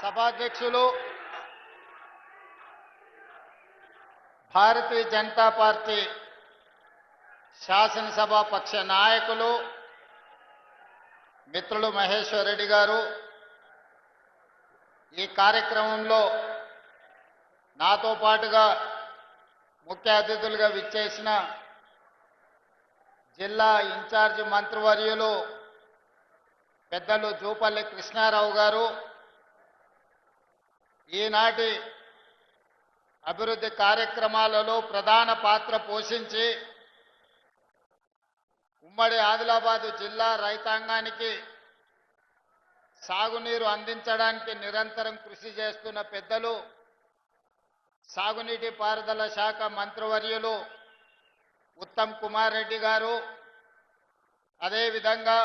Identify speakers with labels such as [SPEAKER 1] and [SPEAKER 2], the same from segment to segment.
[SPEAKER 1] సభాధ్యక్షులు భారతీయ జనతా పార్టీ శాసనసభ పక్ష నాయకులు మిత్రులు మహేశ్వర్ రెడ్డి గారు, ఈ కార్యక్రమంలో నాతో పాటుగా ముఖ్య అతిథులుగా విచ్చేసిన జిల్లా ఇన్ఛార్జి మంత్రివర్యులు పెద్దలు జూపల్లి కృష్ణారావు గారు, ఈనాటి అభివృద్ధి కార్యక్రమాలలో ప్రధాన పాత్ర పోషించి ఉమ్మడి ఆదిలాబాదు జిల్లా రైతాంగానికి సాగునీరు అందించడానికి నిరంతరం కృషి చేస్తున్న పెద్దలు సాగునీటి పారుదల శాఖ మంత్రివర్యులు ఉత్తమ్ కుమార్ రెడ్డి గారు, అదేవిధంగా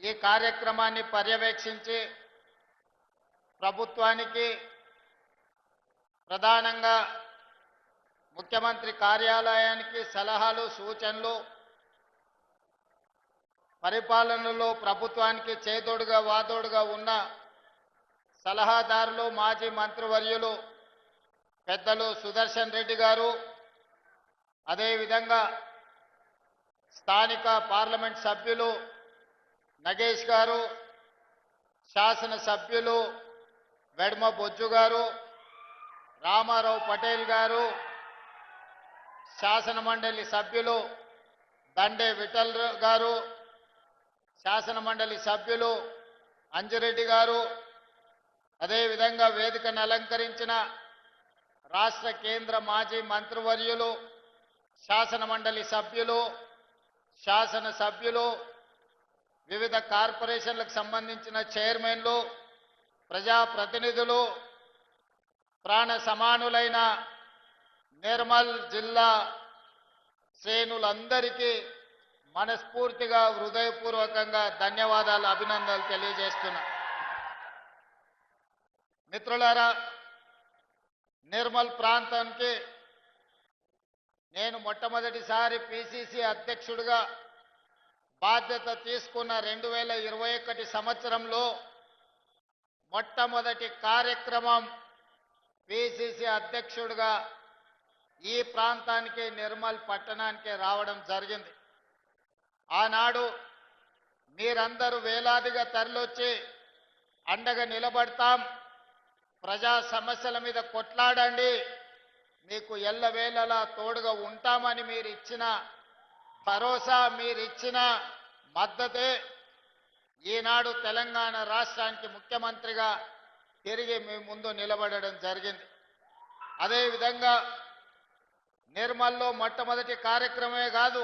[SPEAKER 1] ఈ కార్యక్రమాన్ని పర్యవేక్షించి ప్రభుత్వానికి ప్రధానంగా ముఖ్యమంత్రి కార్యాలయానికి సలహాలు సూచనలు, పరిపాలనలో ప్రభుత్వానికి చేదోడుగా వాదోడుగా ఉన్న సలహాదారులు మాజీ మంత్రివర్యులు పెద్దలు సుదర్శన్ రెడ్డి గారు, అదేవిధంగా స్థానిక పార్లమెంట్ సభ్యులు నగేష్ గారు, శాసన సభ్యులు వెడ్మ బొజ్జు గారు, రామారావు పటేల్ గారు, శాసన మండలి సభ్యులు దండే విఠల్ గారు, శాసన మండలి సభ్యులు అంజిరెడ్డి గారు, అదేవిధంగా వేదికను అలంకరించిన రాష్ట్ర కేంద్ర మాజీ మంత్రివర్యులు శాసన మండలి సభ్యులు, శాసన సభ్యులు, వివిధ కార్పొరేషన్లకు సంబంధించిన చైర్మన్లు, ప్రజాప్రతినిధులు, ప్రాణ సమానులైన నిర్మల్ జిల్లా శ్రేణులందరికీ మనస్ఫూర్తిగా హృదయపూర్వకంగా ధన్యవాదాలు, అభినందనలు తెలియజేస్తున్నా. మిత్రులారా, నిర్మల్ ప్రాంతానికి నేను మొట్టమొదటిసారి పిసిసి అధ్యక్షుడిగా బాధ్యత తీసుకున్న 2021 సంవత్సరంలో మొట్టమొదటి కార్యక్రమం పిసిసి అధ్యక్షుడిగా ఈ ప్రాంతానికి నిర్మల్ పట్టణానికి రావడం జరిగింది. ఆనాడు మీరందరూ వేలాదిగా తరలివచ్చి అండగా నిలబడతాం, ప్రజా సమస్యల మీద కొట్లాడండి, మీకు ఎల్లవేళలా తోడుగా ఉంటామని మీరు ఇచ్చిన భరోసా, మీరు ఇచ్చిన మద్దతే ఈనాడు తెలంగాణ రాష్ట్రానికి ముఖ్యమంత్రిగా తిరిగి మీ ముందు నిలబడడం జరిగింది. అదేవిధంగా నిర్మల్లో మొట్టమొదటి కార్యక్రమమే కాదు,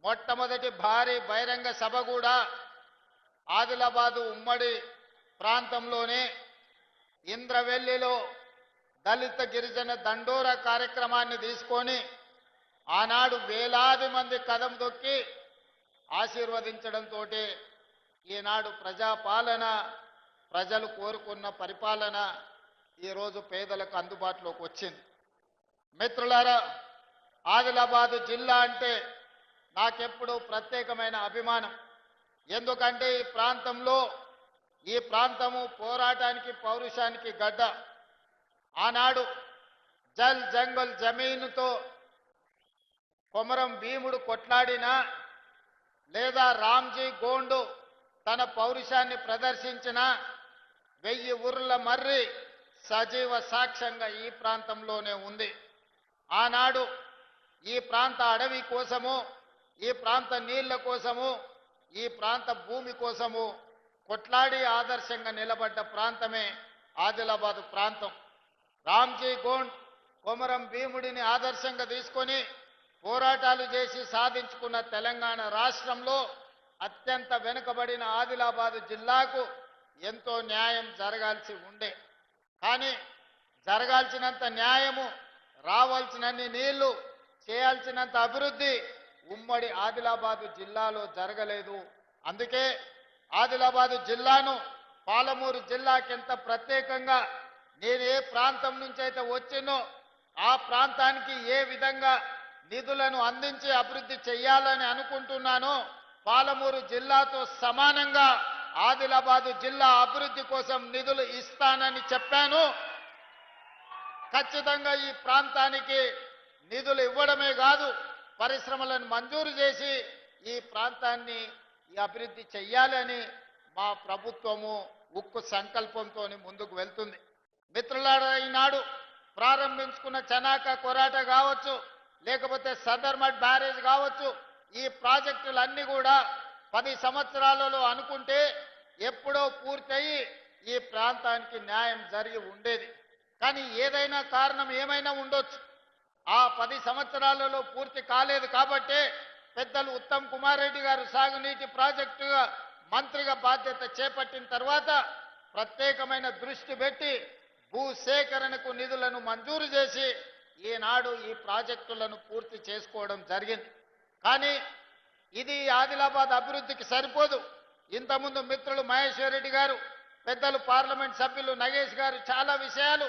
[SPEAKER 1] మొట్టమొదటి భారీ బహిరంగ సభ కూడా ఆదిలాబాదు ఉమ్మడి ప్రాంతంలోనే ఇంద్రవెల్లిలో దళిత గిరిజన దండోరా కార్యక్రమాన్ని తీసుకొని ఆనాడు వేలాది మంది కదం దొక్కి ఆశీర్వదించడంతో ఈనాడు ప్రజాపాలన, ప్రజలు కోరుకున్న పరిపాలన ఈరోజు పేదలకు అందుబాటులోకి వచ్చింది. మిత్రులారా, ఆదిలాబాదు జిల్లా అంటే నాకెప్పుడు ప్రత్యేకమైన అభిమానం. ఎందుకంటే ఈ ప్రాంతము పోరాటానికి, పౌరుషానికి గడ్డ. ఆనాడు జల్ జంగల్ జమీనుతో కొమరం భీముడు కొట్లాడినా, లేదా రామ్జీ గోండు తన పౌరుషాన్ని ప్రదర్శించిన 1000 ఊర్ల మర్రి సజీవ సాక్ష్యంగా ఈ ప్రాంతంలోనే ఉంది. ఆనాడు ఈ ప్రాంత అడవి కోసము, ఈ ప్రాంత నీళ్ల కోసము, ఈ ప్రాంత భూమి కోసము కొట్లాడి ఆదర్శంగా నిలబడ్డ ప్రాంతమే ఆదిలాబాదు ప్రాంతం. రామ్జీ గోండ్ కొమరం భీముడిని ఆదర్శంగా తీసుకొని పోరాటాలు చేసి సాధించుకున్న తెలంగాణ రాష్ట్రంలో అత్యంత వెనుకబడిన ఆదిలాబాదు జిల్లాకు ఎంతో న్యాయం జరగాల్సి ఉండే. కానీ జరగాల్సినంత న్యాయము, రావాల్సినన్ని నీళ్లు, చేయాల్సినంత అభివృద్ధి ఉమ్మడి ఆదిలాబాదు జిల్లాలో జరగలేదు. అందుకే ఆదిలాబాదు జిల్లాను పాలమూరు జిల్లాకెంత ప్రత్యేకంగా నేను ఏ ప్రాంతం నుంచి అయితే వచ్చినో ఆ ప్రాంతానికి ఏ విధంగా నిధులను అందించి అభివృద్ధి చేయాలని అనుకుంటున్నానో పాలమూరు జిల్లాతో సమానంగా ఆదిలాబాదు జిల్లా అభివృద్ధి కోసం నిధులు ఇస్తానని చెప్పాను. ఖచ్చితంగా ఈ ప్రాంతానికి నిధులు ఇవ్వడమే కాదు, పరిశ్రమలను మంజూరు చేసి ఈ ప్రాంతాన్ని అభివృద్ధి చెయ్యాలని మా ప్రభుత్వము ఉక్కు సంకల్పంతో ముందుకు వెళ్తుంది. మిత్రులారా, ఈనాడు ప్రారంభించుకున్న చనాక కొరాట కావచ్చు, లేకపోతే సదర్మట్ బ్యారేజ్ కావచ్చు, ఈ ప్రాజెక్టులన్నీ కూడా 10 సంవత్సరాలలో అనుకుంటే ఎప్పుడో పూర్తయి ఈ ప్రాంతానికి న్యాయం జరిగి ఉండేది. కానీ ఏదైనా కారణం ఏమైనా ఉండొచ్చు, ఆ 10 సంవత్సరాలలో పూర్తి కాలేదు. కాబట్టే పెద్దలు ఉత్తమ్ కుమార్ రెడ్డి గారు సాగునీటి ప్రాజెక్టుగా మంత్రిగా బాధ్యత చేపట్టిన తర్వాత ప్రత్యేకమైన దృష్టి పెట్టి భూసేకరణకు నిధులను మంజూరు చేసి ఈనాడు ఈ ప్రాజెక్టులను పూర్తి చేసుకోవడం జరిగింది. కానీ ఇది ఆదిలాబాద్ అభివృద్ధికి సరిపోదు. ఇంతకుముందు మిత్రులు మహేశ్వర్ రెడ్డి గారు, పెద్దలు పార్లమెంట్ సభ్యులు నగేష్ గారు చాలా విషయాలు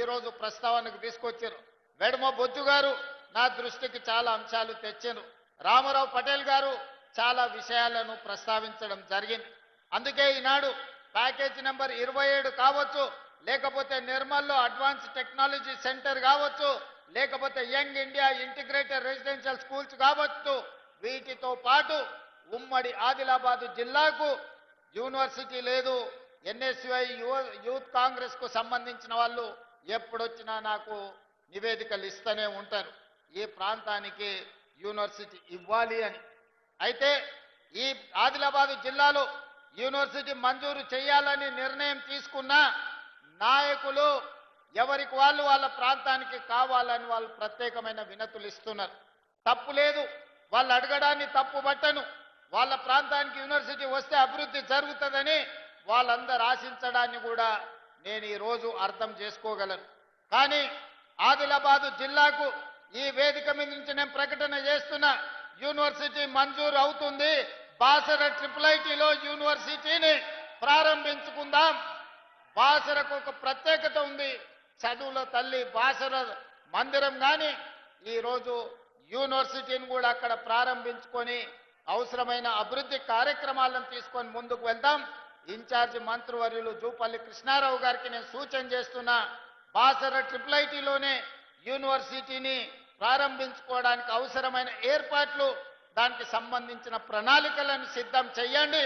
[SPEAKER 1] ఈరోజు ప్రస్తావనకు తీసుకొచ్చారు. వెడమ బొజ్జు గారు నా దృష్టికి చాలా అంశాలు తెచ్చారు. రామారావు పటేల్ గారు చాలా విషయాలను ప్రస్తావించడం జరిగింది. అందుకే ఈనాడు ప్యాకేజీ నెంబర్ 27 కావచ్చు, లేకపోతే నిర్మల్లో అడ్వాన్స్ టెక్నాలజీ సెంటర్ కావచ్చు, లేకపోతే young India integrated residential schools కావచ్చు, వీటితో పాటు ఉమ్మడి ఆదిలాబాదు జిల్లాకు యూనివర్సిటీ లేదు. ఎన్ఎస్యుఐ యూత్ కాంగ్రెస్ కు సంబంధించిన వాళ్ళు ఎప్పుడొచ్చినా నాకు నివేదికలు ఇస్తూనే ఉంటారు, ఈ ప్రాంతానికి యూనివర్సిటీ ఇవ్వాలి అని. అయితే ఈ ఆదిలాబాదు జిల్లాలో యూనివర్సిటీ మంజూరు చేయాలని నిర్ణయం తీసుకున్న నాయకులు ఎవరికి వాళ్ళు వాళ్ళ ప్రాంతానికి కావాలని వాళ్ళు ప్రత్యేకమైన వినతులు ఇస్తున్నారు. తప్పు లేదు, వాళ్ళు అడగడాన్ని తప్పు పట్టను. వాళ్ళ ప్రాంతానికి యూనివర్సిటీ వస్తే అభివృద్ధి జరుగుతుందని వాళ్ళందరూ ఆశించడాన్ని కూడా నేను ఈరోజు అర్థం చేసుకోగలను. కానీ ఆదిలాబాదు జిల్లాకు ఈ వేదిక మీద నుంచి నేను ప్రకటన చేస్తున్నా, యూనివర్సిటీ మంజూరు అవుతుంది. బాసర IIITలో యూనివర్సిటీని ప్రారంభించుకుందాం. బాసరకు ఒక ప్రత్యేకత ఉంది, చదువుల తల్లి బాసర మందిరం. కానీ ఈరోజు యూనివర్సిటీని కూడా అక్కడ ప్రారంభించుకొని అవసరమైన అభివృద్ధి కార్యక్రమాలను తీసుకొని ముందుకు వెళ్దాం. ఇన్ఛార్జి మంత్రివర్యులు జూపల్లి కృష్ణారావు గారికి నేను సూచన చేస్తున్నా, బాసర IIITలోనే యూనివర్సిటీని ప్రారంభించుకోవడానికి అవసరమైన ఏర్పాట్లు, దానికి సంబంధించిన ప్రణాళికలను సిద్ధం చేయండి.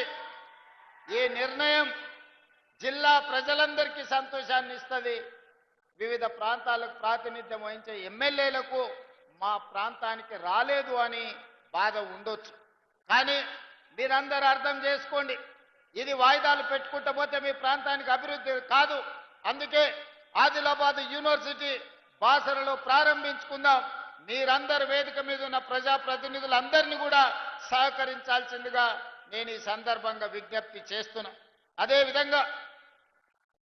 [SPEAKER 1] ఈ నిర్ణయం జిల్లా ప్రజలందరికీ సంతోషాన్ని ఇస్తుంది. వివిధ ప్రాంతాలకు ప్రాతినిధ్యం వహించే ఎమ్మెల్యేలకు మా ప్రాంతానికి రాలేదు అని బాధ ఉండొచ్చు. కానీ మీరందరూ అర్థం చేసుకోండి, ఇది వాయిదాలు పెట్టుకుంటూ పోతే మీ ప్రాంతానికి అభివృద్ధి కాదు. అందుకే ఆదిలాబాద్ యూనివర్సిటీ బాసరలో ప్రారంభించుకుందాం. మీరందరూ వేదిక మీద ఉన్న ప్రజాప్రతినిధులందరినీ కూడా సహకరించాల్సిందిగా నేను ఈ సందర్భంగా విజ్ఞప్తి చేస్తున్నా. అదేవిధంగా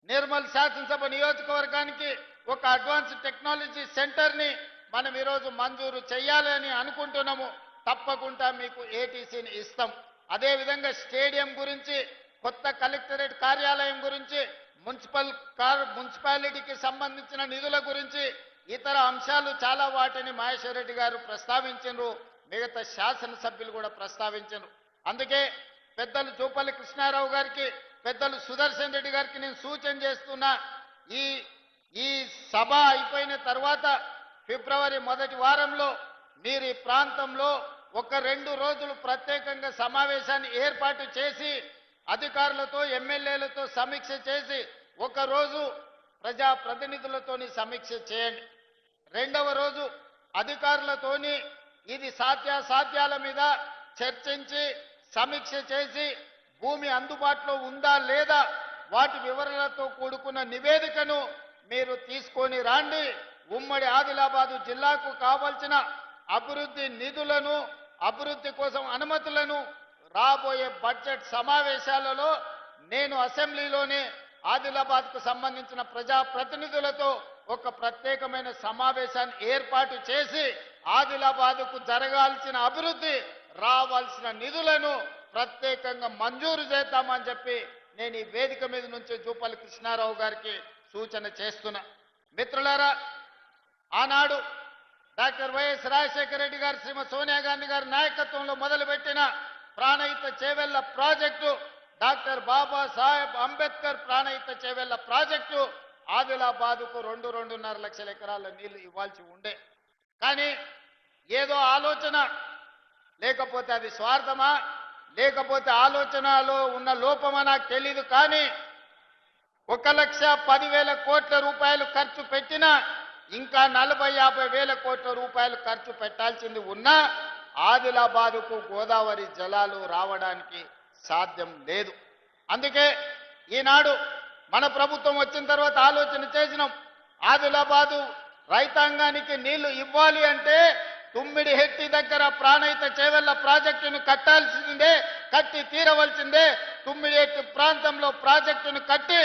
[SPEAKER 1] నిర్మల్ శాసనసభ నియోజకవర్గానికి ఒక అడ్వాన్స్ టెక్నాలజీ సెంటర్ని మనం ఈరోజు మంజూరు చేయాలని అనుకుంటున్నాము. తప్పకుండా మీకు ఏటీసీని ఇస్తాం. అదేవిధంగా స్టేడియం గురించి, కొత్త కలెక్టరేట్ కార్యాలయం గురించి, మున్సిపాలిటీకి సంబంధించిన నిధుల గురించి, ఇతర అంశాలు చాలా వాటిని మహేశ్వర్ రెడ్డి గారు ప్రస్తావించారు, మిగతా శాసనసభ్యులు కూడా ప్రస్తావించారు. అందుకే పెద్దలు జూపల్లి కృష్ణారావు గారికి, పెద్దలు సుదర్శన్ రెడ్డి గారికి నేను సూచన చేస్తున్నా, ఈ సభ అయిపోయిన తర్వాత ఫిబ్రవరి మొదటి వారంలో మీరు ఈ ప్రాంతంలో ఒక 2 రోజులు ప్రత్యేకంగా సమావేశాన్ని ఏర్పాటు చేసి అధికారులతో ఎమ్మెల్యేలతో సమీక్ష చేసి, ఒక రోజు ప్రజాప్రతినిధులతోని సమీక్ష చేయండి. 2వ రోజు అధికారులతోని ఇది సాధ్యాసాధ్యాల మీద చర్చించి సమీక్ష చేసి భూమి అందుబాటులో ఉందా లేదా వాటి వివరాలతో కూడుకున్న నివేదికను మీరు తీసుకొని రండి. ఉమ్మడి ఆదిలాబాదు జిల్లాకు కావాల్సిన అభివృద్ధి నిధులను, అభివృద్ధి కోసం అనుమతులను రాబోయే బడ్జెట్ సమావేశాలలో నేను అసెంబ్లీలోనే ఆదిలాబాద్కు సంబంధించిన ప్రజాప్రతినిధులతో ఒక ప్రత్యేకమైన సమావేశాన్ని ఏర్పాటు చేసి ఆదిలాబాద్కు జరగాల్సిన అభివృద్ధి, రావాల్సిన నిధులను ప్రత్యేకంగా మంజూరు చేద్దామని చెప్పి నేను ఈ వేదిక మీద నుంచి జూపల్లి కృష్ణారావు గారికి సూచన చేస్తున్నా. మిత్రులారా, ఆనాడు డాక్టర్ వైఎస్ రాజశేఖర రెడ్డి గారు, శ్రీమతి సోనియా గాంధీ గారి నాయకత్వంలో మొదలుపెట్టిన Pranahita Chevella project doctor Babasaheb Ambedkar Pranahita Chevella project ఆదిలాబాద్కు 2.5 లక్షల ఎకరాల నీళ్లు ఇవ్వాల్సి ఉండే. కానీ ఏదో ఆలోచన, లేకపోతే అది స్వార్థమా, లేకపోతే ఆలోచనలో ఉన్న లోపమా నాకు తెలీదు. కానీ 1,10,000 కోట్ల రూపాయలు ఖర్చు పెట్టినా ఇంకా 40-50 కోట్ల రూపాయలు ఖర్చు పెట్టాల్సింది ఉన్నా ఆదిలాబాదుకు గోదావరి జలాలు రావడానికి సాధ్యం లేదు. అందుకే ఈనాడు మన ప్రభుత్వం వచ్చిన తర్వాత ఆలోచన చేసినాం. ఆదిలాబాదు రైతాంగానికి నీళ్లు ఇవ్వాలి అంటే తుమ్మిడిహెట్టి దగ్గర ప్రాణహిత చేవెళ్ల ప్రాజెక్టును కట్టాల్సిందే, కట్టి తీరవలసిందే. తుమ్మిడిహెట్టి ప్రాంతంలో ప్రాజెక్టును కట్టి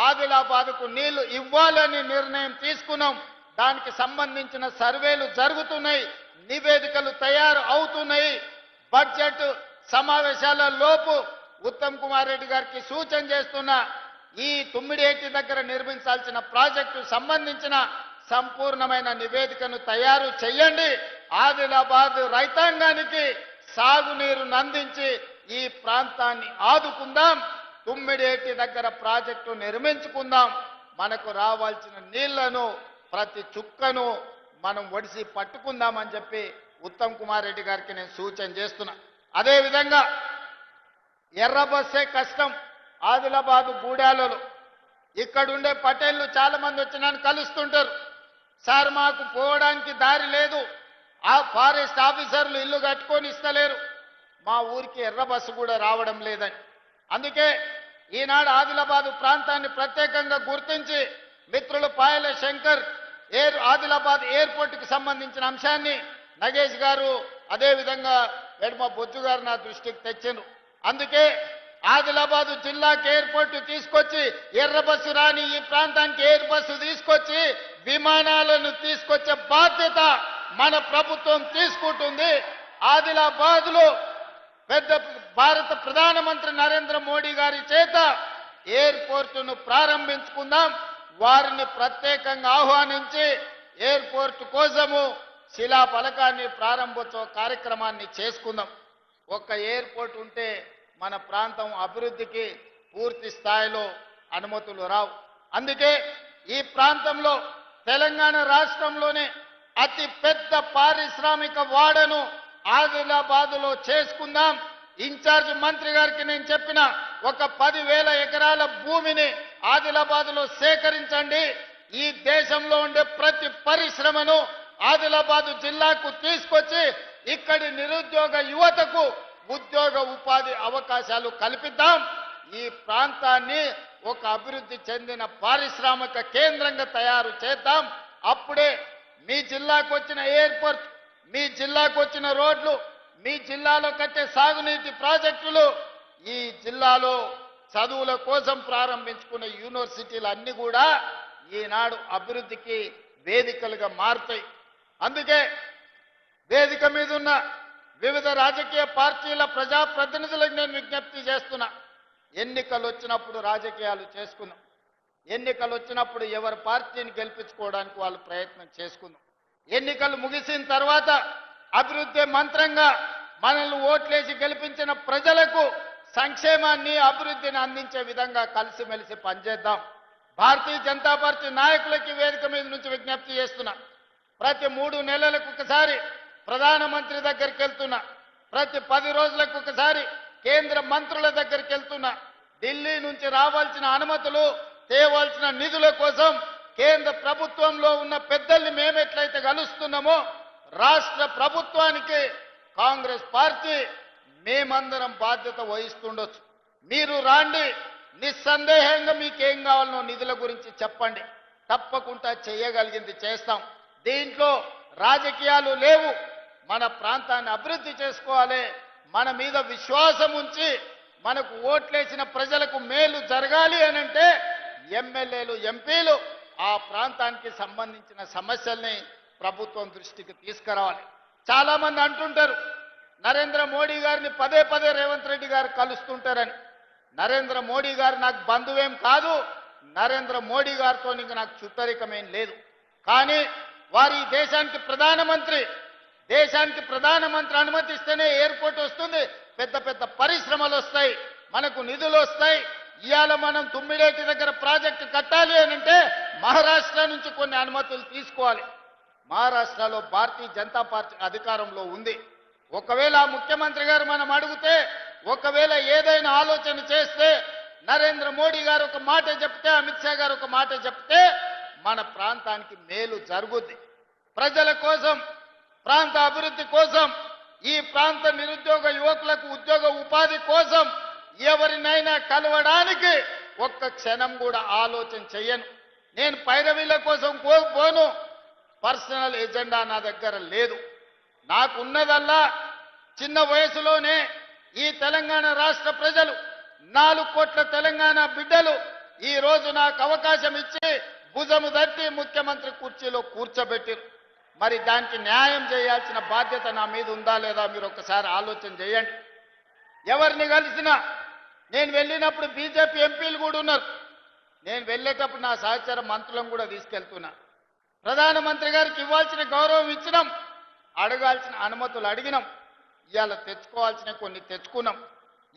[SPEAKER 1] ఆదిలాబాదుకు నీళ్లు ఇవ్వాలని నిర్ణయం తీసుకున్నాం. దానికి సంబంధించిన సర్వేలు జరుగుతున్నాయి, నివేదికలు తయారు అవుతున్నాయి. బడ్జెట్ సమావేశాల లోపు ఉత్తమ్ కుమార్ రెడ్డి గారికి సూచన చేస్తున్నా, ఈ తుమ్మిడిహెట్టి దగ్గర నిర్మించాల్సిన ప్రాజెక్టు సంబంధించిన సంపూర్ణమైన నివేదికను తయారు చేయండి. ఆదిలాబాద్ రైతాంగానికి సాగునీరును అందించి ఈ ప్రాంతాన్ని ఆదుకుందాం. తుమ్మిడిహెట్టి దగ్గర ప్రాజెక్టు నిర్మించుకుందాం. మనకు రావాల్సిన నీళ్లను ప్రతి చుక్కను మనం ఒడిసి పట్టుకుందామని చెప్పి ఉత్తమ్ కుమార్ రెడ్డి గారికి నేను సూచన చేస్తున్నా. అదేవిధంగా ఎర్ర బస్సే కష్టం. ఆదిలాబాదు గూడాలలో ఇక్కడుండే పటేళ్లు చాలా మంది వచ్చి నన్ను కలుస్తుంటారు. సార్ మాకు పోవడానికి దారి లేదు, ఆ ఫారెస్ట్ ఆఫీసర్లు ఇల్లు కట్టుకొని ఇస్తలేరు, మా ఊరికి ఎర్ర బస్సు కూడా రావడం లేదని. అందుకే ఈనాడు ఆదిలాబాదు ప్రాంతాన్ని ప్రత్యేకంగా గుర్తించి మిత్రులు పాయల శంకర్ ఆదిలాబాద్ ఎయిర్పోర్టుకు సంబంధించిన అంశాన్ని నగేష్ గారు అదేవిధంగా వెడమ బొజ్జు గారు నా దృష్టికి తెచ్చారు. అందుకే ఆదిలాబాదు జిల్లాకి ఎయిర్పోర్టు తీసుకొచ్చి ఎర్ర బస్సు రాని ఈ ప్రాంతానికి ఎయిర్ బస్సు తీసుకొచ్చి విమానాలను తీసుకొచ్చే బాధ్యత మన ప్రభుత్వం తీసుకుంటుంది. ఆదిలాబాద్లో పెద్ద భారత ప్రధానమంత్రి నరేంద్ర మోడీ గారి చేత ఎయిర్పోర్టును ప్రారంభించుకుందాం. వారిని ప్రత్యేకంగా ఆహ్వానించి ఎయిర్పోర్టు కోసము శిలా ఫలకాన్ని ప్రారంభోత్సవ కార్యక్రమాన్ని చేసుకుందాం. ఒక్క ఎయిర్పోర్ట్ ఉంటే మన ప్రాంతం అభివృద్ధికి పూర్తి స్థాయిలో అనుమతులు రావు. అందుకే ఈ ప్రాంతంలో తెలంగాణ రాష్ట్రంలోనే అతి పెద్ద పారిశ్రామిక వాడను ఆదిలాబాదులో చేసుకుందాం. ఇన్ఛార్జ్ మంత్రి గారికి నేను చెప్పిన ఒక 10,000 ఎకరాల భూమిని ఆదిలాబాదులో సేకరించండి. ఈ దేశంలో ఉండే ప్రతి పరిశ్రమను ఆదిలాబాదు జిల్లాకు తీసుకొచ్చి ఇక్కడి నిరుద్యోగ యువతకు ఉద్యోగ ఉపాధి అవకాశాలు కల్పిద్దాం. ఈ ప్రాంతాన్ని ఒక అభివృద్ధి చెందిన పారిశ్రామిక కేంద్రంగా తయారు చేద్దాం. అప్పుడే మీ జిల్లాకు వచ్చిన ఎయిర్పోర్ట్, మీ జిల్లాకు వచ్చిన రోడ్లు, మీ జిల్లాలో కట్టే సాగునీటి ప్రాజెక్టులు, ఈ జిల్లాలో చదువుల కోసం ప్రారంభించుకున్న యూనివర్సిటీలు అన్ని కూడా ఈనాడు అభివృద్ధికి వేదికలుగా మారుతాయి. అందుకే వేదిక మీద ఉన్న వివిధ రాజకీయ పార్టీల ప్రజాప్రతినిధులకు నేను విజ్ఞప్తి చేస్తున్నా, ఎన్నికలు వచ్చినప్పుడు రాజకీయాలు చేసుకుందాం. ఎన్నికలు వచ్చినప్పుడు ఎవరి పార్టీని గెలిపించుకోవడానికి వాళ్ళు ప్రయత్నం చేసుకుందాం. ఎన్నికలు ముగిసిన తర్వాత అభివృద్ధి మంత్రంగా మనల్ని ఓట్లేసి గెలిపించిన ప్రజలకు సంక్షేమాన్ని అభివృద్ధిని అందించే విధంగా కలిసిమెలిసి పనిచేద్దాం. భారతీయ జనతా పార్టీ నాయకులకి వేదిక మీద నుంచి విజ్ఞప్తి చేస్తున్నా, ప్రతి 3 నెలలకు ఒకసారి ప్రధానమంత్రి దగ్గరికి వెళ్తున్నా, ప్రతి 10 రోజులకు ఒకసారి కేంద్ర మంత్రుల దగ్గరికి వెళ్తున్నా. ఢిల్లీ నుంచి రావాల్సిన అనుమతులు, తేవాల్సిన నిధుల కోసం కేంద్ర ప్రభుత్వంలో ఉన్న పెద్దల్ని మేము ఎట్లయితే కలుస్తున్నామో రాష్ట్ర ప్రభుత్వానికి కాంగ్రెస్ పార్టీ మేమందరం బాధ్యత వహిస్తుండొచ్చు. మీరు రాండి, నిస్సందేహంగా మీకేం కావాలనో నిధుల గురించి చెప్పండి, తప్పకుండా చేయగలిగింది చేస్తాం. దీంట్లో రాజకీయాలు లేవు. మన ప్రాంతాన్ని అభివృద్ధి చేసుకోవాలి. మన మీద విశ్వాసం ఉంచి మనకు ఓట్లేసిన ప్రజలకు మేలు జరగాలి అనంటే ఎమ్మెల్యేలు, ఎంపీలు ఆ ప్రాంతానికి సంబంధించిన సమస్యల్ని ప్రభుత్వం దృష్టికి తీసుకురావాలి. చాలా మంది అంటుంటారు నరేంద్ర మోడీ గారిని పదే పదే రేవంత్ రెడ్డి గారు కలుస్తుంటారని. నరేంద్ర మోడీ గారు నాకు బంధువేం కాదు, నరేంద్ర మోడీ గారితో ఇంక నాకు చుట్టరికమేం లేదు. కానీ వారి దేశానికి ప్రధానమంత్రి, దేశానికి ప్రధానమంత్రి అనుమతిస్తేనే ఎయిర్పోర్ట్ వస్తుంది, పెద్ద పెద్ద పరిశ్రమలు వస్తాయి. మనకు నిధులు వస్తాయి. ఇవాళ మనం తుమ్మిడేటి దగ్గర ప్రాజెక్టు కట్టాలి అంటే మహారాష్ట్ర నుంచి కొన్ని అనుమతులు తీసుకోవాలి. మహారాష్ట్రలో భారతీయ జనతా పార్టీ అధికారంలో ఉంది. ఒకవేళ ముఖ్యమంత్రి గారు మనం అడిగితే, ఒకవేళ ఏదైనా ఆలోచన చేస్తే, నరేంద్ర మోడీ గారు ఒక మాట చెప్తే, అమిత్ షా గారు ఒక మాట చెప్తే మన ప్రాంతానికి మేలు జరుగుద్ది. ప్రజల కోసం, ప్రాంత అభివృద్ధి కోసం, ఈ ప్రాంత నిరుద్యోగ యువకులకు ఉద్యోగ ఉపాధి కోసం ఎవరినైనా కలవడానికి ఒక్క క్షణం కూడా ఆలోచన చెయ్యను. నేను పైరవీల కోసం పోను. పర్సనల్ ఎజెండా నా దగ్గర లేదు. నాకున్నదల్లా చిన్న వయసులోనే ఈ తెలంగాణ రాష్ట్ర ప్రజలు 4 కోట్ల తెలంగాణ బిడ్డలు ఈ రోజు నాకు అవకాశం ఇచ్చి భుజము తట్టి ముఖ్యమంత్రి కుర్చీలో కూర్చోబెట్టారు. మరి దానికి న్యాయం చేయాల్సిన బాధ్యత నా మీద ఉందా లేదా మీరు ఒకసారి ఆలోచన చేయండి. ఎవరిని కలిసినా, నేను వెళ్ళినప్పుడు బీజేపీ ఎంపీలు కూడా ఉన్నారు. నేను వెళ్ళేటప్పుడు నా సహచర మంత్రులను కూడా తీసుకెళ్తున్నా. ప్రధానమంత్రి గారికి ఇవ్వాల్సిన గౌరవం ఇచ్చినాం, అడగాల్సిన అనుమతులు అడిగినాం. ఇవాళ తెచ్చుకోవాల్సిన కొన్ని తెచ్చుకున్నాం.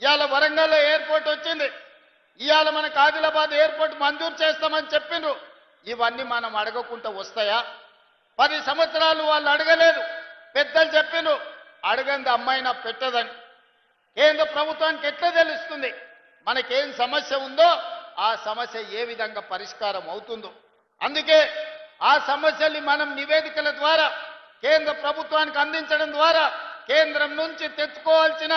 [SPEAKER 1] ఇవాళ వరంగల్లో ఎయిర్పోర్ట్ వచ్చింది. ఇవాళ మనకు ఆదిలాబాద్ ఎయిర్పోర్ట్ మంజూరు చేస్తామని చెప్పిండ్రు. ఇవన్నీ మనం అడగకుండా వస్తాయా? 10 సంవత్సరాలు వాళ్ళు అడగలేదు. పెద్దలు చెప్పిండ్రు అడగంది అమ్మాయినా పెట్టదని. కేంద్ర ప్రభుత్వానికి ఎట్లా తెలుస్తుంది మనకేం సమస్య ఉందో, ఆ సమస్య ఏ విధంగా పరిష్కారం అవుతుందో? అందుకే ఆ సమస్యల్ని మనం నివేదికల ద్వారా కేంద్ర ప్రభుత్వానికి అందించడం ద్వారా, కేంద్రం నుంచి తెచ్చుకోవాల్సిన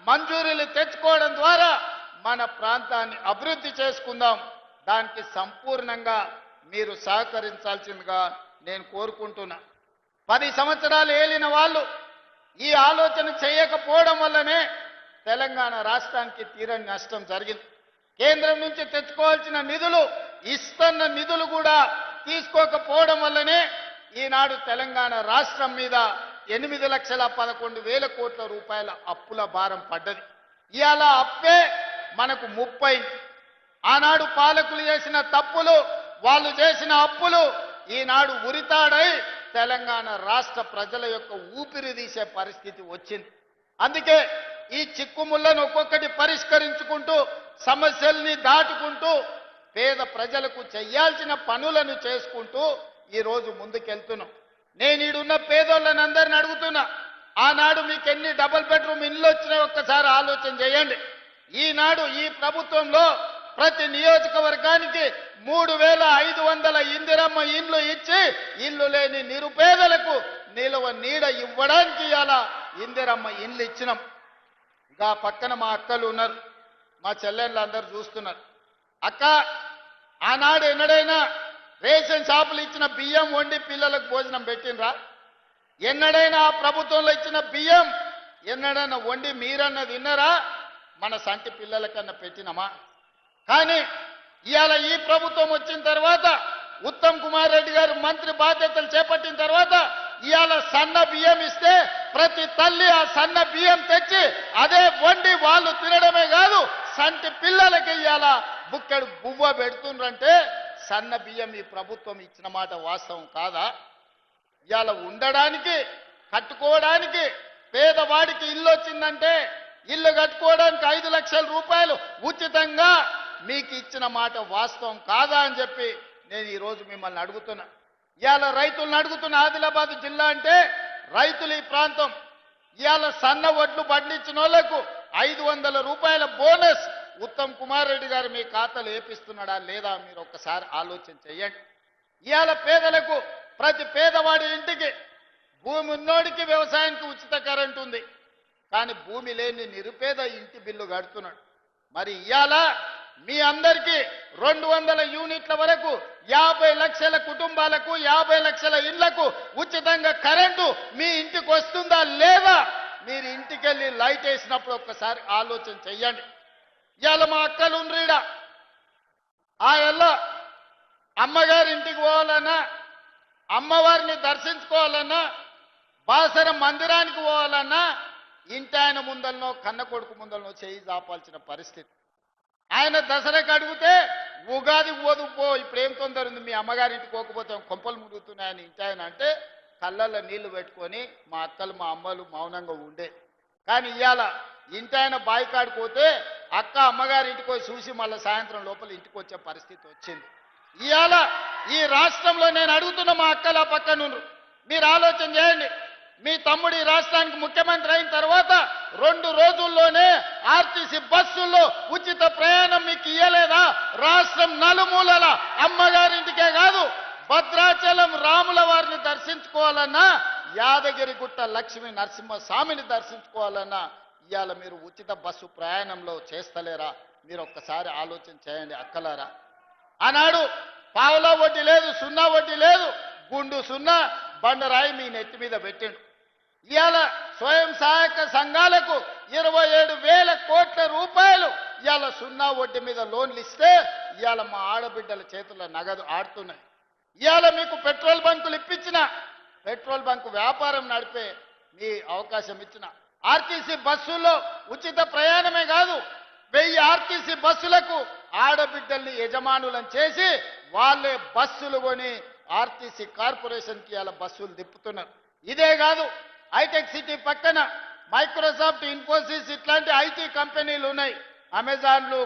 [SPEAKER 1] మంజూరీలు తెచ్చుకోవడం ద్వారా మన ప్రాంతాన్ని అభివృద్ధి చేసుకుందాం. దానికి సంపూర్ణంగా మీరు సహకరించాల్సిందిగా నేను కోరుకుంటున్నా. 10 సంవత్సరాలు ఏలిన వాళ్ళు ఈ ఆలోచన చేయకపోవడం వల్లనే తెలంగాణ రాష్ట్రానికి తీరని నష్టం జరిగింది. కేంద్రం నుంచి తెచ్చుకోవాల్సిన నిధులు, ఇస్తున్న నిధులు కూడా తీసుకోకపోవడం వల్లనే ఈనాడు తెలంగాణ రాష్ట్రం మీద 8,11,000 కోట్ల రూపాయల అప్పుల భారం పడ్డది. ఇవాళ అప్పే మనకు 30. ఆనాడు పాలకులు చేసిన తప్పులు, వాళ్ళు చేసిన అప్పులు ఈనాడు ఉరితాడై తెలంగాణ రాష్ట్ర ప్రజల యొక్క ఊపిరి తీసే పరిస్థితి వచ్చింది. అందుకే ఈ చిక్కుముళ్లను ఒక్కొక్కటి పరిష్కరించుకుంటూ, సమస్యల్ని దాటుకుంటూ, పేద ప్రజలకు చేయాల్సిన పనులను చేసుకుంటూ ఈరోజు ముందుకెళ్తున్నాం. నేను ఈడున్న పేదోళ్ళని అందరిని అడుగుతున్నా, ఆనాడు మీకు ఎన్ని డబుల్ బెడ్రూమ్ ఇండ్లు వచ్చినాయి ఒక్కసారి ఆలోచన చేయండి. ఈనాడు ఈ ప్రభుత్వంలో ప్రతి నియోజకవర్గానికి 3,500 ఇందిరమ్మ ఇండ్లు ఇచ్చి ఇల్లు లేని నిరుపేదలకు నిలువ నీడ ఇవ్వడానికి ఇవాళ ఇందిరమ్మ ఇండ్లు ఇచ్చినాం. ఇంకా పక్కన మా అక్కలు ఉన్నారు, మా చెల్లెళ్ళు అందరూ చూస్తున్నారు. అక్క, ఆనాడు ఎన్నడైనా రేషన్ షాపులు ఇచ్చిన బియ్యం వండి పిల్లలకు భోజనం పెట్టినరా? ఎన్నడైనా ఆ ప్రభుత్వంలో ఇచ్చిన బియ్యం ఎన్నడైనా వండి మీరన్నా తిన్నరా? మన సంటి పిల్లలకన్నా పెట్టినమా? కానీ ఇవాళ ఈ ప్రభుత్వం వచ్చిన తర్వాత, ఉత్తమ్ కుమార్ రెడ్డి గారు మంత్రి బాధ్యతలు చేపట్టిన తర్వాత ఇవాళ సన్న బియ్యం ఇస్తే ప్రతి తల్లి ఆ సన్న బియ్యం తెచ్చి అదే వండి వాళ్ళు తినడమే కాదు, సంటి పిల్లలకి ఇవాళ బుక్కెడు బువ్వ పెడుతుండ్రంటే సన్న బియ్యం ఈ ప్రభుత్వం ఇచ్చిన మాట వాస్తవం కాదా? ఇవాళ ఉండడానికి, కట్టుకోవడానికి పేదవాడికి ఇల్లు వచ్చిందంటే ఇల్లు కట్టుకోవడానికి 5 లక్షల రూపాయలు ఉచితంగా మీకు ఇచ్చిన మాట వాస్తవం కాదా అని చెప్పి నేను ఈరోజు మిమ్మల్ని అడుగుతున్నా. ఇవాళ రైతులను అడుగుతున్న, ఆదిలాబాద్ జిల్లా అంటే రైతులు ఈ ప్రాంతం. ఇవాళ సన్న వడ్లు పండించిన వాళ్లకు 500 రూపాయల బోనస్ ఉత్తమ్ కుమార్ రెడ్డి గారు మీ ఖాతాలు వేపిస్తున్నాడా లేదా మీరు ఒక్కసారి ఆలోచన చేయండి. ఇవాళ పేదలకు, ప్రతి పేదవాడి ఇంటికి, భూమి ఉన్నోడికి వ్యవసాయానికి ఉచిత కరెంటు ఉంది, కానీ భూమి లేని నిరుపేద ఇంటి బిల్లు కడుతున్నాడు. మరి ఇవాళ మీ అందరికీ 200 యూనిట్ల వరకు 50 లక్షల కుటుంబాలకు, 50 లక్షల ఇళ్లకు ఉచితంగా కరెంటు మీ ఇంటికి వస్తుందా లేదా? మీరు ఇంటికెళ్ళి లైట్ వేసినప్పుడు ఒక్కసారి ఆలోచన చెయ్యండి. ఇవాళ మా అక్కలు ఉండ్రీడ, ఆ ఎల్ల అమ్మగారి ఇంటికి పోవాలన్నా, అమ్మవారిని దర్శించుకోవాలన్నా, బాసర మందిరానికి పోవాలన్నా ఇంటి ఆయన ముందలనో కన్న కొడుకు ముందలనో చేయి చాపాల్సిన పరిస్థితి. ఆయన దసరాకి అడిగితే ఉగాది పోదు పో, ఇప్పుడు ఏం తొందర ఉంది, మీ అమ్మగారింటికి పోకపోతే కొంపలు మురుగుతున్నాయని ఇంటి ఆయన అంటే కళ్ళల్లో నీళ్లు పెట్టుకొని మా అక్కలు, మా అమ్మలు మౌనంగా ఉండే. కానీ ఇవాళ ఇంటి ఆయన బాయికాడికి పోతే అక్క అమ్మగారి ఇంటికి పోయి చూసి మళ్ళీ సాయంత్రం లోపల ఇంటికి వచ్చే పరిస్థితి వచ్చింది. ఇవాళ ఈ రాష్ట్రంలో నేను అడుగుతున్న మా అక్కల పక్కన మీరు ఆలోచన చేయండి. మీ తమ్ముడు ఈ రాష్ట్రానికి ముఖ్యమంత్రి అయిన తర్వాత 2 రోజుల్లోనే ఆర్టీసీ బస్సుల్లో ఉచిత ప్రయాణం మీకు ఇయ్యలేదా? రాష్ట్రం నలుమూలల అమ్మగారింటికే కాదు, భద్రాచలం రాముల వారిని దర్శించుకోవాలన్నా, యాదగిరిగుట్ట లక్ష్మీ నరసింహస్వామిని దర్శించుకోవాలన్నా ఇవాళ మీరు ఉచిత బస్సు ప్రయాణంలో చేస్తలేరా? మీరు ఒక్కసారి ఆలోచన చేయండి అక్కలారా. ఆనాడు పావులా వడ్డీ లేదు, సున్నా వడ్డీ లేదు, గుండు సున్నా బండరాయి మీ నెత్తి మీద పెట్టిండు. ఇవాళ స్వయం సహాయక సంఘాలకు 27,000 కోట్ల రూపాయలు ఇవాళ సున్నా వడ్డీ మీద లోన్లు ఇస్తే ఇవాళ మా ఆడబిడ్డల చేతుల్లో నగదు ఆడుతున్నాయి. ఇవాళ మీకు పెట్రోల్ బంకులు ఇప్పించిన, పెట్రోల్ బంకు వ్యాపారం నడిపే మీ అవకాశం ఇచ్చిన, ఆర్టీసీ బస్సుల్లో ఉచిత ప్రయాణమే కాదు 1000 ఆర్టీసీ బస్సులకు ఆడబిడ్డల్ని యజమానులను చేసి వాళ్ళే బస్సులు కొని ఆర్టీసీ కార్పొరేషన్కి ఇలా బస్సులు తిప్పుతున్నారు. ఇదే కాదు, హైటెక్ సిటీ పక్కన మైక్రోసాఫ్ట్, ఇన్ఫోసిస్ ఇట్లాంటి ఐటీ కంపెనీలు ఉన్నాయి, అమెజాన్లు,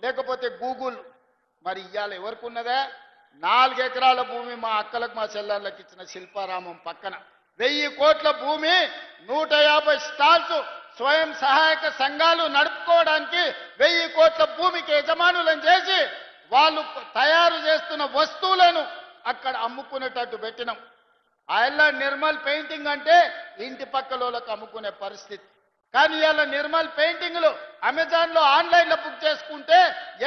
[SPEAKER 1] లేకపోతే గూగుల్. మరి ఇవాళ ఎవరికి ఉన్నదా? 4 ఎకరాల భూమి మా అక్కలకు మా చెల్లెళ్ళకి ఇచ్చిన శిల్పారామం పక్కన 1000 కోట్ల భూమి, 150 స్టాల్స్, స్వయం సహాయక సంఘాలు నడుపుకోవడానికి 1000 కోట్ల భూమికి యజమానులను చేసి వాళ్ళు తయారు చేస్తున్న వస్తువులను అక్కడ అమ్ముకునేటట్టు పెట్టినాం. అలా నిర్మల్ పెయింటింగ్ అంటే ఇంటి పక్కలోకి అమ్ముకునే పరిస్థితి. కానీ ఇవాళ నిర్మల్ పెయింటింగ్లు అమెజాన్లో ఆన్లైన్లో బుక్ చేసుకుంటే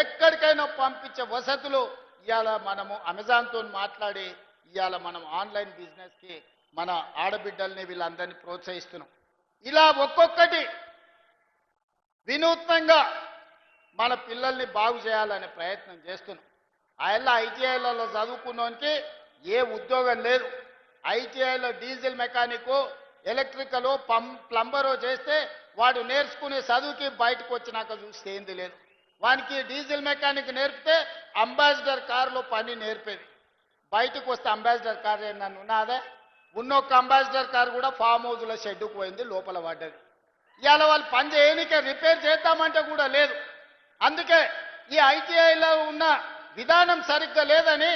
[SPEAKER 1] ఎక్కడికైనా పంపించే వసతులు ఇవాళ మనము అమెజాన్తో మాట్లాడి ఇవాళ మనం ఆన్లైన్ బిజినెస్కి మన ఆడబిడ్డల్ని వీళ్ళందరినీ ప్రోత్సహిస్తున్నాం. ఇలా ఒక్కొక్కటి వినూత్నంగా మన పిల్లల్ని బాగు చేయాలనే ప్రయత్నం చేస్తున్నాం. అలా ఐటీఐలలో చదువుకున్నోనికి ఏ ఉద్యోగం లేదు. ఐటీఐలో డీజిల్ మెకానికో, ఎలక్ట్రికలో, ప్లంబరో చేస్తే వాడు నేర్చుకునే చదువుకి బయటకు వచ్చినాక చూస్తే ఏంది లేదు. వానికి డీజిల్ మెకానిక్ నేర్పితే అంబాసిడర్ కారులో పని నేర్పేది, బయటకు వస్తే అంబాసిడర్ కారు నన్ను ఉన్నదే, ఉన్నొక్క అంబాసిడర్ కారు కూడా ఫామ్ హౌస్లో షెడ్డుకు పోయింది, లోపల పడ్డది. ఇవాళ వాళ్ళు పని చేయనికే రిపేర్ చేద్దామంటే కూడా లేదు. అందుకే ఈ ఐటీఐలో ఉన్న విధానం సరిగ్గా లేదని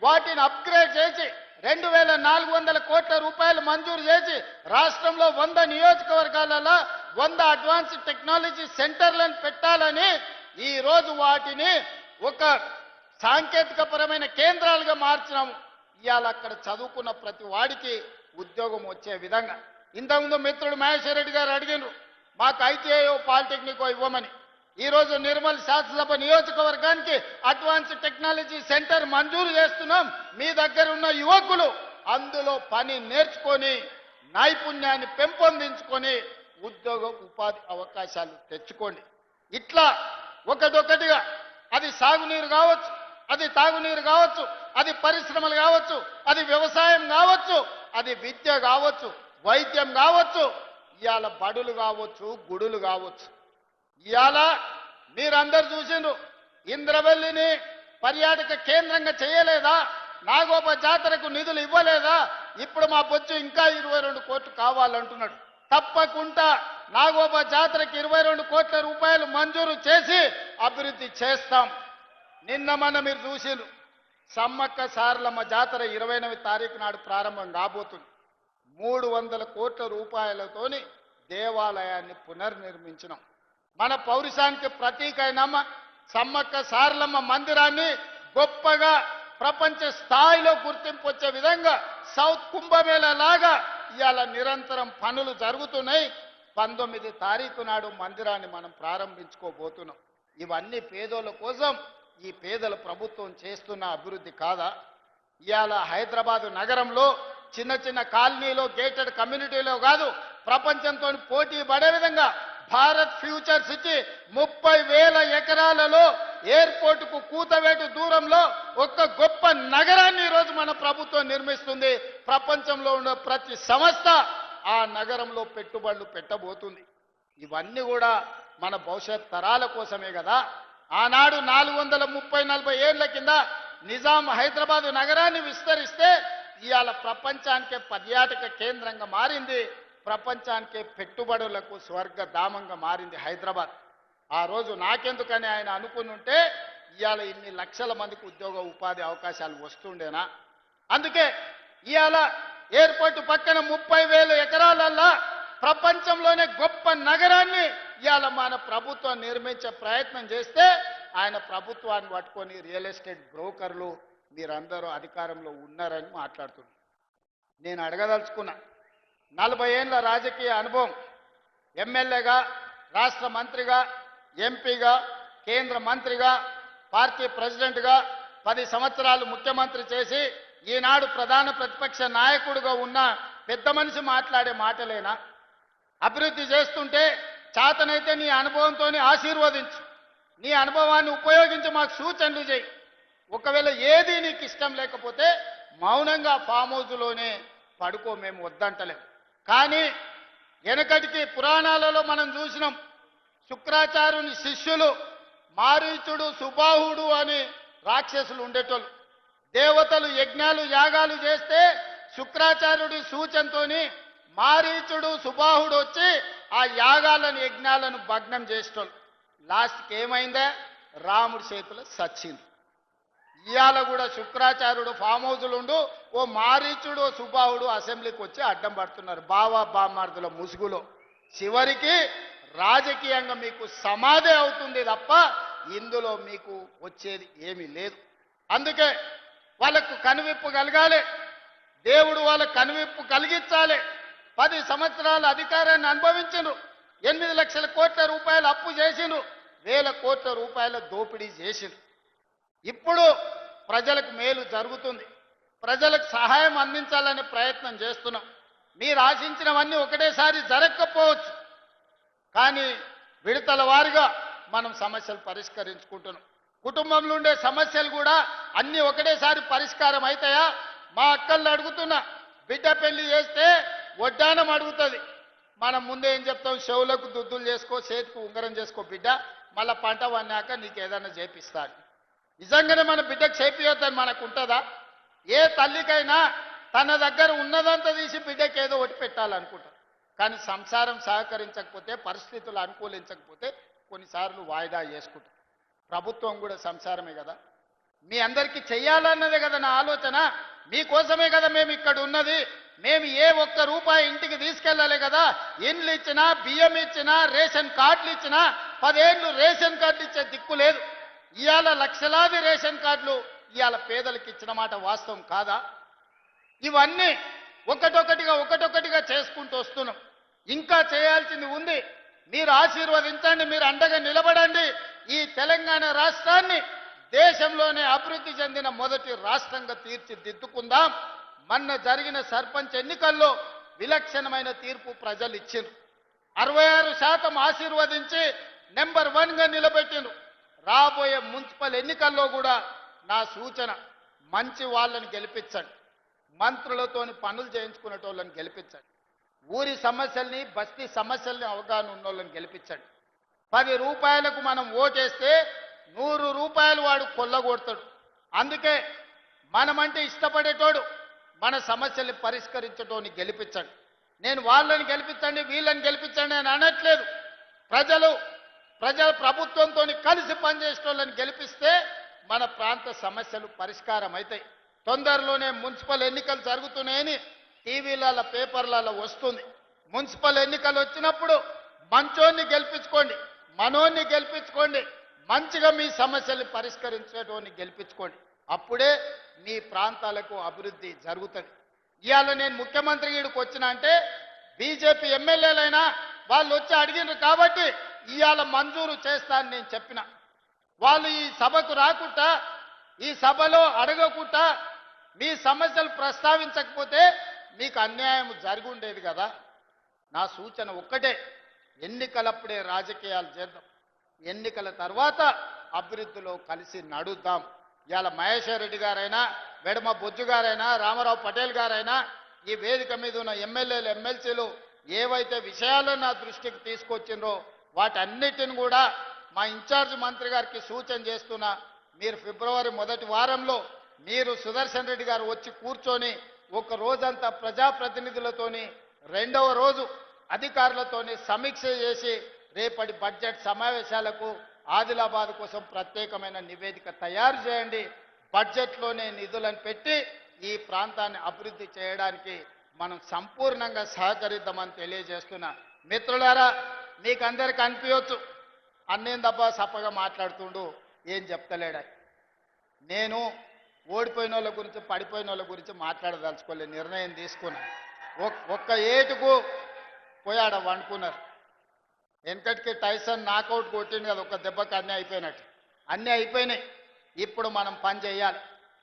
[SPEAKER 1] వాటిని అప్గ్రేడ్ చేసి 2400 కోట్ల రూపాయలు మంజూరు చేసి రాష్ట్రంలో 100 నియోజకవర్గాలలో 100 అడ్వాన్స్డ్ టెక్నాలజీ సెంటర్లను పెట్టాలని ఈరోజు వాటిని ఒక సాంకేతికపరమైన కేంద్రాలుగా మార్చినాము. ఇవాళ అక్కడ చదువుకున్న ప్రతి వాడికి ఉద్యోగం వచ్చే విధంగా. ఇంతకుముందు మిత్రుడు మహేశ్వర్ రెడ్డి గారు అడిగినారు మాకు ఐటీఐఓ పాలిటెక్నికో ఇవ్వమని. ఈరోజు నిర్మల్ శాసనసభ నియోజకవర్గానికి అడ్వాన్స్డ్ టెక్నాలజీ సెంటర్ మంజూరు చేస్తున్నాం. మీ దగ్గర ఉన్న యువకులు అందులో పని నేర్చుకొని నైపుణ్యాన్ని పెంపొందించుకొని ఉద్యోగ ఉపాధి అవకాశాలు తెచ్చుకోండి. ఇట్లా ఒకటొకటిగా అది సాగునీరు కావచ్చు, అది తాగునీరు కావచ్చు, అది పరిశ్రమలు కావచ్చు, అది వ్యవసాయం కావచ్చు, అది విద్య కావచ్చు, వైద్యం కావచ్చు, ఇవాళ బడులు కావచ్చు, గుడులు కావచ్చు. ఇవాళ మీరందరూ చూసిండ్రు ఇంద్రవెల్లిని పర్యాటక కేంద్రంగా చేయలేదా? నాగోప జాతరకు నిధులు ఇవ్వలేదా? ఇప్పుడు మా బొచ్చు ఇంకా 22 కోట్లు కావాలంటున్నాడు. తప్పకుండా నాగోప జాతరకి 22 కోట్ల రూపాయలు మంజూరు చేసి అభివృద్ధి చేస్తాం. నిన్న మన మీరు చూసిండ్రు సమ్మక్క సారలమ్మ జాతర 29వ తారీఖు నాడు ప్రారంభం కాబోతుంది. 300 కోట్ల రూపాయలతోని దేవాలయాన్ని పునర్నిర్మించినాం. మన పౌరుషానికి ప్రతీక అయినమ్మ సమ్మక్క సారలమ్మ మందిరాన్ని గొప్పగా ప్రపంచ స్థాయిలో గుర్తింపు వచ్చే విధంగా సౌత్ కుంభమేళ లాగా ఇవాళ నిరంతరం పనులు జరుగుతున్నాయి. 19వ తారీఖు నాడు మందిరాన్ని మనం ప్రారంభించుకోబోతున్నాం. ఇవన్నీ పేదోళ్ళ కోసం ఈ పేదల ప్రభుత్వం చేస్తున్న అభివృద్ధి కాదా? ఇవాళ హైదరాబాదు నగరంలో చిన్న చిన్న కాలనీలో గేటెడ్ కమ్యూనిటీలో కాదు ప్రపంచంతో పోటీ పడే విధంగా భారత్ ఫ్యూచర్ సిటీ 30,000 ఎకరాలలో ఎయిర్పోర్టుకు కూతవేటు దూరంలో ఒక గొప్ప నగరాన్ని ఈరోజు మన ప్రభుత్వం నిర్మిస్తుంది. ప్రపంచంలో ఉన్న ప్రతి సంస్థ ఆ నగరంలో పెట్టుబడులు పెట్టబోతుంది. ఇవన్నీ కూడా మన భవిష్యత్ తరాల కోసమే కదా. ఆనాడు 430-40 ఏళ్ల కింద నిజాం హైదరాబాదు నగరాన్ని విస్తరిస్తే ఇవాళ ప్రపంచానికే పర్యాటక కేంద్రంగా మారింది, ప్రపంచానికే పెట్టుబడులకు స్వర్గధామంగా మారింది హైదరాబాద్. ఆ రోజు నాకెందుకని ఆయన అనుకుని ఉంటే ఇవాళ ఇన్ని లక్షల మందికి ఉద్యోగ ఉపాధి అవకాశాలు వస్తుండేనా? అందుకే ఇవాళ ఎయిర్పోర్టు పక్కన 30,000 ఎకరాలల్లా ప్రపంచంలోనే గొప్ప నగరాన్ని ఇవాళ మన ప్రభుత్వం నిర్మించే ప్రయత్నం చేస్తే ఆయన ప్రభుత్వాన్ని పట్టుకొని రియల్ ఎస్టేట్ బ్రోకర్లు మీరందరూ అధికారంలో ఉన్నారని మాట్లాడుతున్నారు. నేను అడగదలుచుకున్నా, 40 ఏళ్ల రాజకీయ అనుభవం, ఎమ్మెల్యేగా, రాష్ట్ర మంత్రిగా, ఎంపీగా, కేంద్ర మంత్రిగా, పార్టీ ప్రెసిడెంట్గా 10 సంవత్సరాలు ముఖ్యమంత్రి చేసి ఈనాడు ప్రధాన ప్రతిపక్ష నాయకుడిగా ఉన్న పెద్ద మనిషి మాట్లాడే మాటలేనా? అభివృద్ధి చేస్తుంటే చేతనైతే నీ అనుభవంతో ఆశీర్వదించు, నీ అనుభవాన్ని ఉపయోగించి మాకు సూచనలు చేయి. ఒకవేళ ఏది నీకు ఇష్టం లేకపోతే మౌనంగా ఫామ్ హౌస్లోనే పడుకో, మేము వద్దంటలేం. కానీ వెనకటికి పురాణాలలో మనం చూసినాం, శుక్రాచార్యుని శిష్యులు మారీచుడు, సుబాహుడు అని రాక్షసులు ఉండేటోళ్ళు. దేవతలు యజ్ఞాలు యాగాలు చేస్తే శుక్రాచార్యుడి సూచనతోని మారీచుడు, సుబాహుడు వచ్చి ఆ యాగాలను యజ్ఞాలను భగ్నం చేసేటోళ్ళు. లాస్ట్కి ఏమైందే? రాముడి చేతులు సచ్చింది. ఇవాళ కూడా శుక్రాచార్యుడు ఫామ్ హౌస్లు ఉండు, ఓ మారీచుడు, ఓ సుబాహుడు అసెంబ్లీకి వచ్చి అడ్డం పడుతున్నారు బావా బామ్మార్దుల ముసుగులో. చివరికి రాజకీయంగా మీకు సమాధి అవుతుంది తప్ప ఇందులో మీకు వచ్చేది ఏమీ లేదు. అందుకే వాళ్ళకు కనువిప్పు కలగాలి, దేవుడు వాళ్ళకు కనువిప్పు కలిగించాలి. 10 సంవత్సరాల అధికారాన్ని అనుభవించను, 8 లక్షల కోట్ల రూపాయలు అప్పు చేసిను, 1,000 కోట్ల రూపాయల దోపిడీ చేసిను. ఇప్పుడు ప్రజలకు మేలు జరుగుతుంది, ప్రజలకు సహాయం అందించాలనే ప్రయత్నం చేస్తున్నాం. మీరు ఆశించినవన్నీ ఒకటేసారి జరగకపోవచ్చు, కానీ విడతల వారిగా మనం సమస్యలు పరిష్కరించుకుంటున్నాం. కుటుంబంలో ఉండే సమస్యలు కూడా అన్నీ ఒకటేసారి పరిష్కారం అవుతాయా? మా అక్కల్ని అడుగుతున్నా, బిడ్డ పెళ్లి చేస్తే వడ్డానం అడుగుతుంది, మనం ముందే ఏం చెప్తాం? చెవులకు దుద్దులు చేసుకో, చేతికి ఉంగరం చేసుకో బిడ్డ, మళ్ళీ పంట వన్నాక నీకు ఏదైనా చేపిస్తాడు. నిజంగానే మన బిడ్డకు చేపియొద్దని మనకు ఉంటుందా? ఏ తల్లికైనా తన దగ్గర ఉన్నదంతా తీసి బిడ్డకి ఏదో ఒకటి పెట్టాలనుకుంటారు. కానీ సంసారం సహకరించకపోతే, పరిస్థితులు అనుకూలించకపోతే కొన్నిసార్లు వాయిదా చేసుకుంటారు. ప్రభుత్వం కూడా సంసారమే కదా, మీ అందరికీ చెయ్యాలన్నదే కదా నా ఆలోచన. మీకోసమే కదా మేము ఇక్కడ ఉన్నది. మేము ఏ ఒక్క రూపాయి ఇంటికి తీసుకెళ్ళాలి కదా. ఇండ్లు ఇచ్చినా, బియ్యం ఇచ్చినా, రేషన్ కార్డులు ఇచ్చినా, 10 ఏళ్ళు రేషన్ కార్డులు ఇచ్చే దిక్కు లేదు. ఇవాళ లక్షలాది రేషన్ కార్డులు ఇవాళ పేదలకు ఇచ్చిన మాట వాస్తవం కాదా? ఇవన్నీ ఒకటొకటిగా చేసుకుంటూ వస్తున్నాం. ఇంకా చేయాల్సింది ఉంది. మీరు ఆశీర్వదించండి, మీరు అండగా నిలబడండి. ఈ తెలంగాణ రాష్ట్రాన్ని దేశంలోనే అభివృద్ధి చెందిన మొదటి రాష్ట్రంగా తీర్చిదిద్దుకుందాం. మొన్న జరిగిన సర్పంచ్ ఎన్నికల్లో విలక్షణమైన తీర్పు ప్రజలు ఇచ్చిండ్రు. 66% ఆశీర్వదించి నెంబర్ 1గా నిలబెట్టిండ్రు. రాబోయే మున్సిపల్ ఎన్నికల్లో కూడా నా సూచన, మంచి వాళ్ళని గెలిపించండి, మంత్రులతోని పనులు చేయించుకునేటోళ్ళని గెలిపించండి, ఊరి సమస్యల్ని, బస్తీ సమస్యల్ని అవగాహన ఉన్నోళ్ళని గెలిపించండి. 10 రూపాయలకు మనం ఓటేస్తే 100 రూపాయలు వాడు కొల్లగొడతాడు. అందుకే మనమంటే ఇష్టపడేటోడు, మన సమస్యల్ని పరిష్కరించటోని గెలిపించండి. నేను వాళ్ళని గెలిపించండి, వీళ్ళని గెలిపించండి అని అనట్లేదు. ప్రజల ప్రభుత్వంతో కలిసి పనిచేసేటోళ్ళని గెలిపిస్తే మన ప్రాంత సమస్యలు పరిష్కారం అవుతాయి. తొందరలోనే మున్సిపల్ ఎన్నికలు జరుగుతున్నాయని టీవీలలో, పేపర్లలో వస్తుంది. మున్సిపల్ ఎన్నికలు వచ్చినప్పుడు మంచోన్ని గెలిపించుకోండి, మనోన్ని గెలిపించుకోండి, మంచిగా మీ సమస్యల్ని పరిష్కరించేటోని గెలిపించుకోండి. అప్పుడే మీ ప్రాంతాలకు అభివృద్ధి జరుగుతుంది. ఇవాళ నేను ముఖ్యమంత్రి ఈడికి వచ్చిన అంటే బీజేపీ ఎమ్మెల్యేలైనా వాళ్ళు వచ్చి అడిగినారు కాబట్టి ఇవాళ మంజూరు చేస్తానని నేను చెప్పిన. వాళ్ళు ఈ సభకు రాకుండా, ఈ సభలో అడగకుండా, మీ సమస్యలు ప్రస్తావించకపోతే మీకు అన్యాయం జరిగి ఉండేది కదా. నా సూచన ఒక్కటే, ఎన్నికలప్పుడే రాజకీయాలు చేద్దాం, ఎన్నికల తర్వాత అభివృద్ధిలో కలిసి నడుద్దాం. ఇవాళ మహేశ్వర్ రెడ్డి గారైనా, వెడమ బొజ్జు గారైనా, రామారావు పటేల్ గారైనా, ఈ వేదిక మీద ఉన్న ఎమ్మెల్యేలు, ఎమ్మెల్సీలు ఏవైతే విషయాలను నా దృష్టికి తీసుకొచ్చిండ్రో వాటన్నిటిని కూడా మా ఇన్ఛార్జ్ మంత్రి గారికి సూచన చేస్తున్నా. మీరు ఫిబ్రవరి మొదటి వారంలో మీరు సుదర్శన్ రెడ్డి గారు వచ్చి కూర్చొని ఒక రోజంతా ప్రజాప్రతినిధులతోని, రెండవ రోజు అధికారులతోని సమీక్ష చేసి రేపటి బడ్జెట్ సమావేశాలకు ఆదిలాబాద్ కోసం ప్రత్యేకమైన నివేదిక తయారు చేయండి. బడ్జెట్లోనే నిధులను పెట్టి ఈ ప్రాంతాన్ని అభివృద్ధి చేయడానికి మనం సంపూర్ణంగా సహకరిద్దామని తెలియజేస్తున్నా. మిత్రులారా, మీకు అందరికీ అనిపించవచ్చు అన్నేందబ్బా సప్పగా మాట్లాడుతుండు, ఏం చెప్తలేడా. నేను ఓడిపోయిన వాళ్ళ గురించి పడిపోయిన వాళ్ళ గురించి మాట్లాడదలుచుకోలేదు, నిర్ణయం తీసుకున్నాను. ఒక్క ఏటుకు పోయాడ వండుకున్నారు. వెనకటికి టైసన్ నాకౌట్ కొట్టింది కదా, ఒక దెబ్బకి అన్నీ అయిపోయినట్టు. అన్నీ అయిపోయినాయి, ఇప్పుడు మనం పని చేయాలి.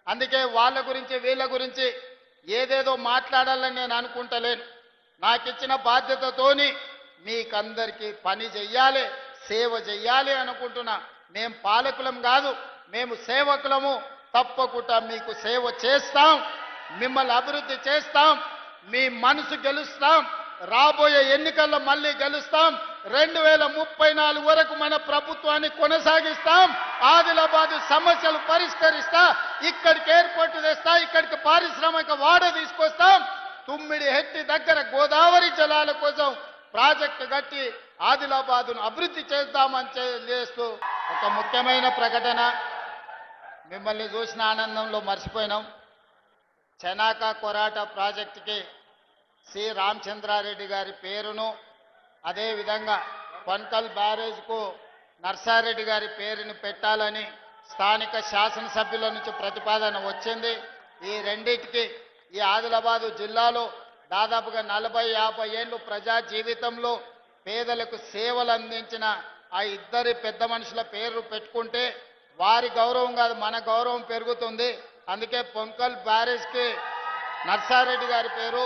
[SPEAKER 1] అందుకే వాళ్ళ గురించి వీళ్ళ గురించి ఏదేదో మాట్లాడాలని నేను అనుకుంటలేను. నాకు ఇచ్చిన బాధ్యతతోని మీకందరికీ పని చెయ్యాలి, సేవ చెయ్యాలి అనుకుంటున్నా. మేము పాలకులం కాదు, మేము సేవకులము. తప్పకుండా మీకు సేవ చేస్తాం, మిమ్మల్ని అభివృద్ధి చేస్తాం, మీ మనసు గెలుస్తాం. రాబోయే ఎన్నికల్లో మళ్ళీ గెలుస్తాం. 2034 వరకు మన ప్రభుత్వాన్ని కొనసాగిస్తాం. ఆదిలాబాద్ సమస్యలు పరిష్కరిస్తా, ఇక్కడికి ఎయిర్పోర్ట్ తెస్తా, ఇక్కడికి పారిశ్రామిక వాడ తీసుకొస్తాం. తుమ్మిడి హెట్టి దగ్గర గోదావరి జలాల కోసం ప్రాజెక్టు కట్టి ఆదిలాబాద్ను అభివృద్ధి చేద్దామని చేస్తూ ఒక ముఖ్యమైన ప్రకటన. మిమ్మల్ని చూసిన ఆనందంలో మర్చిపోయినాం. చెనాక కొరాట ప్రాజెక్టుకి సి రామచంద్రారెడ్డి గారి పేరును, అదేవిధంగా కొన్కల్ బ్యారేజ్కు నర్సారెడ్డి గారి పేరుని పెట్టాలని స్థానిక శాసనసభ్యుల నుంచి ప్రతిపాదన వచ్చింది. ఈ రెండింటికి ఈ ఆదిలాబాదు జిల్లాలో దాదాపుగా 40-50 ఏళ్ళు ప్రజా జీవితంలో పేదలకు సేవలు అందించిన ఆ ఇద్దరి పెద్ద మనుషుల పేర్లు పెట్టుకుంటే వారి గౌరవం కాదు, మన గౌరవం పెరుగుతుంది. అందుకే పొంకల్ బ్యారేజ్కి నర్సారెడ్డి గారి పేరు,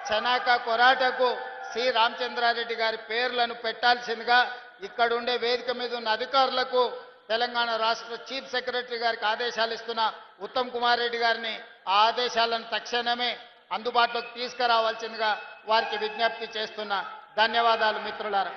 [SPEAKER 1] చెనాక కొరాటకు సి రామచంద్రారెడ్డి గారి పేర్లను పెట్టాల్సిందిగా ఇక్కడుండే వేదిక మీద ఉన్న అధికారులకు తెలంగాణ రాష్ట్ర చీఫ్ సెక్రటరీ గారికి ఆదేశాలు ఇస్తున్న ఉత్తమ్ కుమార్ రెడ్డి గారిని ఆ ఆదేశాలను తక్షణమే అందుబాటులోకి తీసుకురావాల్సిందిగా వారికి విజ్ఞప్తి చేస్తున్నా. ధన్యవాదాలు మిత్రులారా.